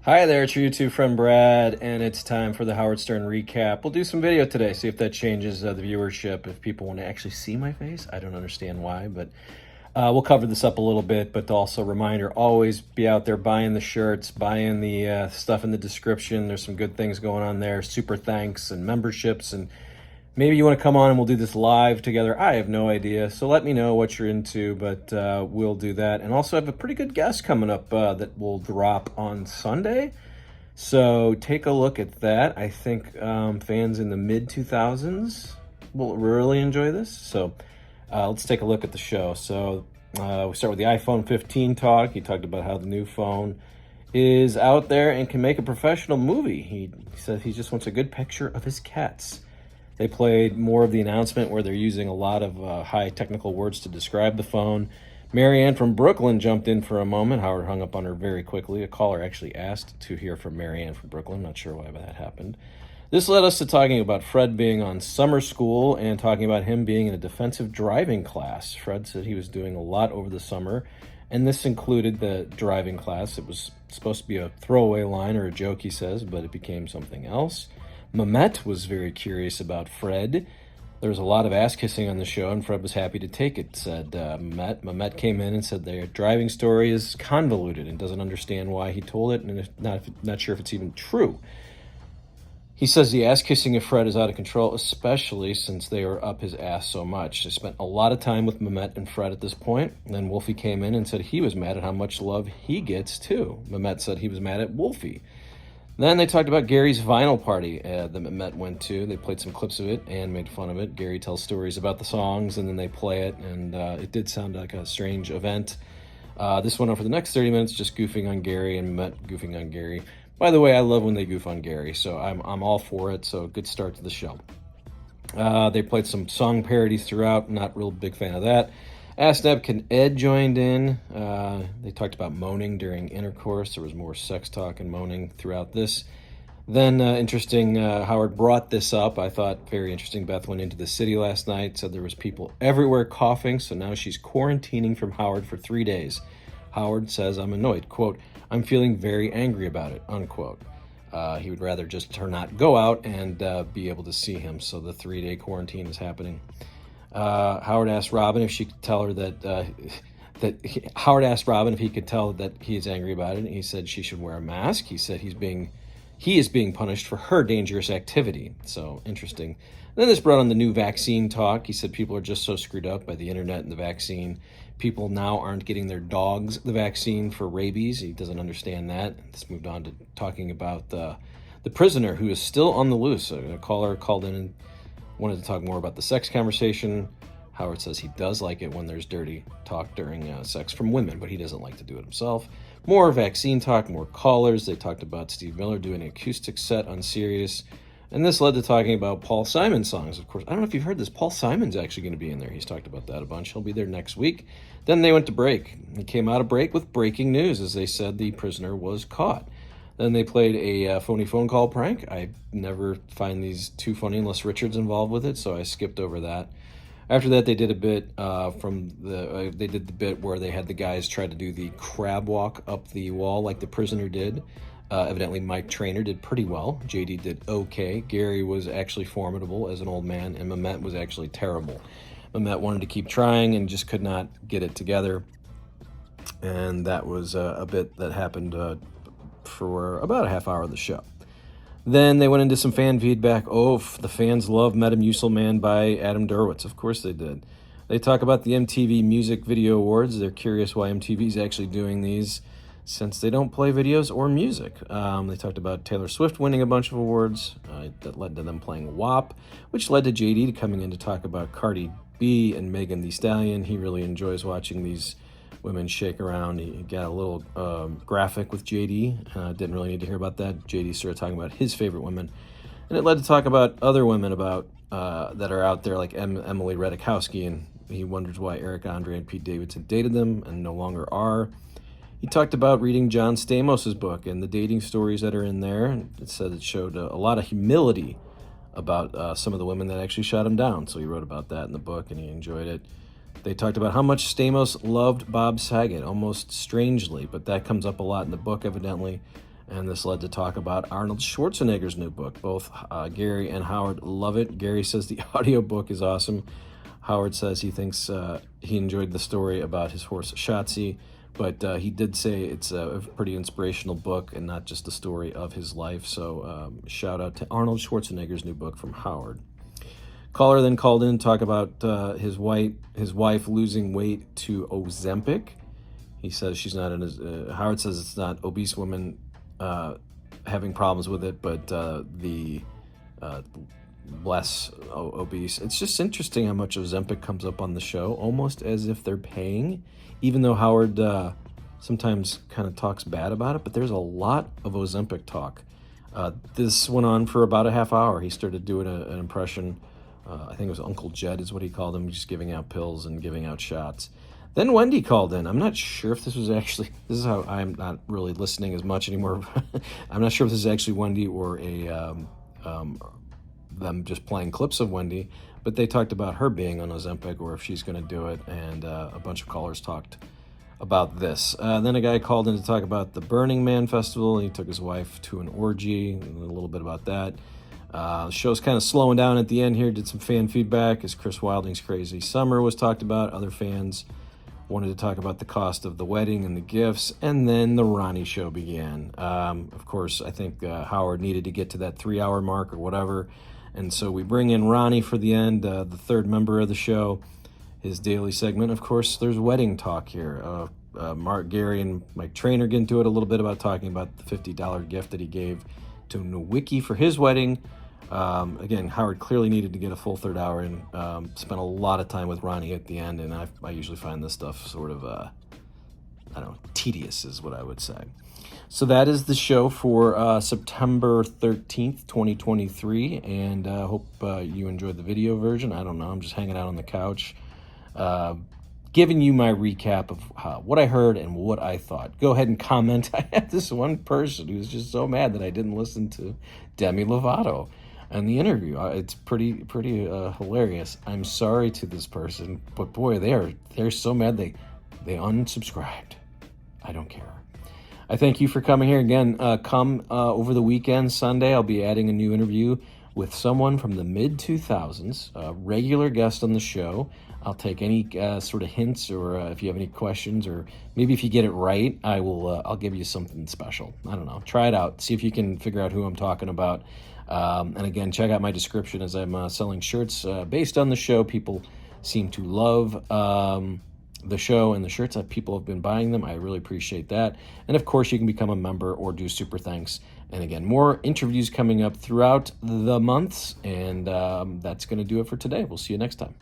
Hi there, it's your YouTube friend Brad, and it's time for the Howard Stern recap. We'll do some video today, see if that changes the viewership, if people want to actually see my face. I don't understand why, but we'll cover this up a little bit, but also reminder, always be out there buying the shirts, buying the stuff in the description. There's some good things going on there, super thanks and memberships, and maybe you want to come on and we'll do this live together. I have no idea, so let me know what you're into, but we'll do that. And also I have a pretty good guest coming up that will drop on Sunday. So take a look at that. I think fans in the mid-2000s will really enjoy this. So let's take a look at the show. So we start with the iPhone 15 talk. He talked about how the new phone is out there and can make a professional movie. He said he just wants a good picture of his cats. They played more of the announcement where they're using a lot of high technical words to describe the phone. Marianne from Brooklyn jumped in for a moment. Howard hung up on her very quickly. A caller actually asked to hear from Marianne from Brooklyn. Not sure why that happened. This led us to talking about Fred being on summer school and talking about him being in a defensive driving class. Fred said he was doing a lot over the summer, and this included the driving class. It was supposed to be a throwaway line or a joke, he says, but it became something else. Mehmet was very curious about Fred. There was a lot of ass-kissing on the show, and Fred was happy to take it, said Mehmet. Mehmet came in and said their driving story is convoluted and doesn't understand why he told it, and not sure if it's even true. He says the ass-kissing of Fred is out of control, especially since they were up his ass so much. They spent a lot of time with Mehmet and Fred at this point. And then Wolfie came in and said he was mad at how much love he gets, too. Mehmet said he was mad at Wolfie. Then they talked about Gary's vinyl party that Mehmet went to. They played some clips of it and made fun of it. Gary tells stories about the songs, and then they play it, and it did sound like a strange event. This went on for the next 30 minutes, just goofing on Gary and Mehmet goofing on Gary. By the way, I love when they goof on Gary, so I'm all for it, so good start to the show. They played some song parodies throughout, not real big fan of that. Ask Deb, can Ed joined in. They talked about moaning during intercourse. There was more sex talk and moaning throughout this. Then interesting, Howard brought this up. I thought very interesting. Beth went into the city last night, said there was people everywhere coughing, so now she's quarantining from Howard for 3 days. Howard says, I'm annoyed. Quote, I'm feeling very angry about it, unquote. He would rather just her not go out and be able to see him, so the 3-day quarantine is happening. Howard asked Robin if she could tell her Howard asked Robin if he could tell that he is angry about it, and he said she should wear a mask. He said he is being punished for her dangerous activity. So interesting. And then this brought on the new vaccine talk. He said people are just so screwed up by the internet and the vaccine. People now aren't getting their dogs the vaccine for rabies. He doesn't understand that. This moved on to talking about the prisoner who is still on the loose. A caller called in and wanted to talk more about the sex conversation. Howard says he does like it when there's dirty talk during sex from women, but he doesn't like to do it himself. More vaccine talk, more callers. They talked about Steve Miller doing an acoustic set on Sirius. And this led to talking about Paul Simon songs, of course. I don't know if you've heard this. Paul Simon's actually going to be in there. He's talked about that a bunch. He'll be there next week. Then they went to break. He came out of break with breaking news. As they said, the prisoner was caught. Then they played a phony phone call prank. I never find these too funny unless Richard's involved with it, so I skipped over that. After that, they did a bit they did the bit where they had the guys try to do the crab walk up the wall like the prisoner did. Evidently, Mike Trainer did pretty well. JD did okay. Gary was actually formidable as an old man, and Mehmet was actually terrible. Mehmet wanted to keep trying and just could not get it together. And that was a bit that happened for about a half hour of the show. Then they went into some fan feedback. Oh, the fans love Metamucil Man by Adam Derwitz. Of course they did. They talk about the MTV Music Video Awards. They're curious why MTV is actually doing these since they don't play videos or music. They talked about Taylor Swift winning a bunch of awards. That led to them playing WAP, which led to JD coming in to talk about Cardi B and Megan Thee Stallion. He really enjoys watching these women shake around. He got a little graphic with JD. Didn't really need to hear about that. JD started talking about his favorite women. And it led to talk about other women about that are out there, like Emily Ratajkowski, and he wonders why Eric Andre and Pete Davidson dated them and no longer are. He talked about reading John Stamos' book and the dating stories that are in there. It said it showed a lot of humility about some of the women that actually shot him down. So he wrote about that in the book, and he enjoyed it. They talked about how much Stamos loved Bob Saget, almost strangely, but that comes up a lot in the book, evidently. And this led to talk about Arnold Schwarzenegger's new book. Both Gary and Howard love it. Gary says the audiobook is awesome. Howard says he thinks he enjoyed the story about his horse Shotzi, but he did say it's a pretty inspirational book and not just the story of his life. So shout out to Arnold Schwarzenegger's new book from Howard. Caller then called in to talk about his wife losing weight to Ozempic. He says she's not Howard says it's not obese women having problems with it, but the less obese. It's just interesting how much Ozempic comes up on the show, almost as if they're paying, even though Howard sometimes kind of talks bad about it, but there's a lot of Ozempic talk. This went on for about a half hour. He started doing an impression, I think it was Uncle Jed is what he called him, just giving out pills and giving out shots. Then Wendy called in. I'm not sure if this is how I'm not really listening as much anymore. I'm not sure if this is actually Wendy or them just playing clips of Wendy, but they talked about her being on Ozempic or if she's going to do it, and a bunch of callers talked about this. Then a guy called in to talk about the Burning Man Festival. He took his wife to an orgy, and a little bit about that. The show's kind of slowing down at the end here. Did some fan feedback as Chris Wilding's Crazy Summer was talked about. Other fans wanted to talk about the cost of the wedding and the gifts, and then the Ronnie show began. Of course, I think Howard needed to get to that 3-hour mark or whatever, and so we bring in Ronnie for the end, the third member of the show, his daily segment. Of course, there's wedding talk here. Mark, Gary, and Mike Trainer get into it a little bit about talking about the $50 gift that he gave to Nowicki for his wedding. Again, Howard clearly needed to get a full third hour in. Spent a lot of time with Ronnie at the end, and I usually find this stuff sort of, I don't know, tedious is what I would say. So that is the show for September 13th, 2023, and I hope you enjoyed the video version. I don't know, I'm just hanging out on the couch, giving you my recap of what I heard and what I thought. Go ahead and comment. I had this one person who's just so mad that I didn't listen to Demi Lovato and the interview. It's pretty hilarious. I'm sorry to this person, but boy, they're so mad they unsubscribed. I don't care. I thank you for coming here again. Come over the weekend, Sunday. I'll be adding a new interview with someone from the mid-2000s, a regular guest on the show. I'll take any sort of hints, or if you have any questions, or maybe if you get it right, I'll give you something special. I don't know. Try it out. See if you can figure out who I'm talking about. And again, check out my description as I'm selling shirts based on the show. People seem to love the show and the shirts. People have been buying them. I really appreciate that. And of course, you can become a member or do super thanks. And again, more interviews coming up throughout the months. And that's going to do it for today. We'll see you next time.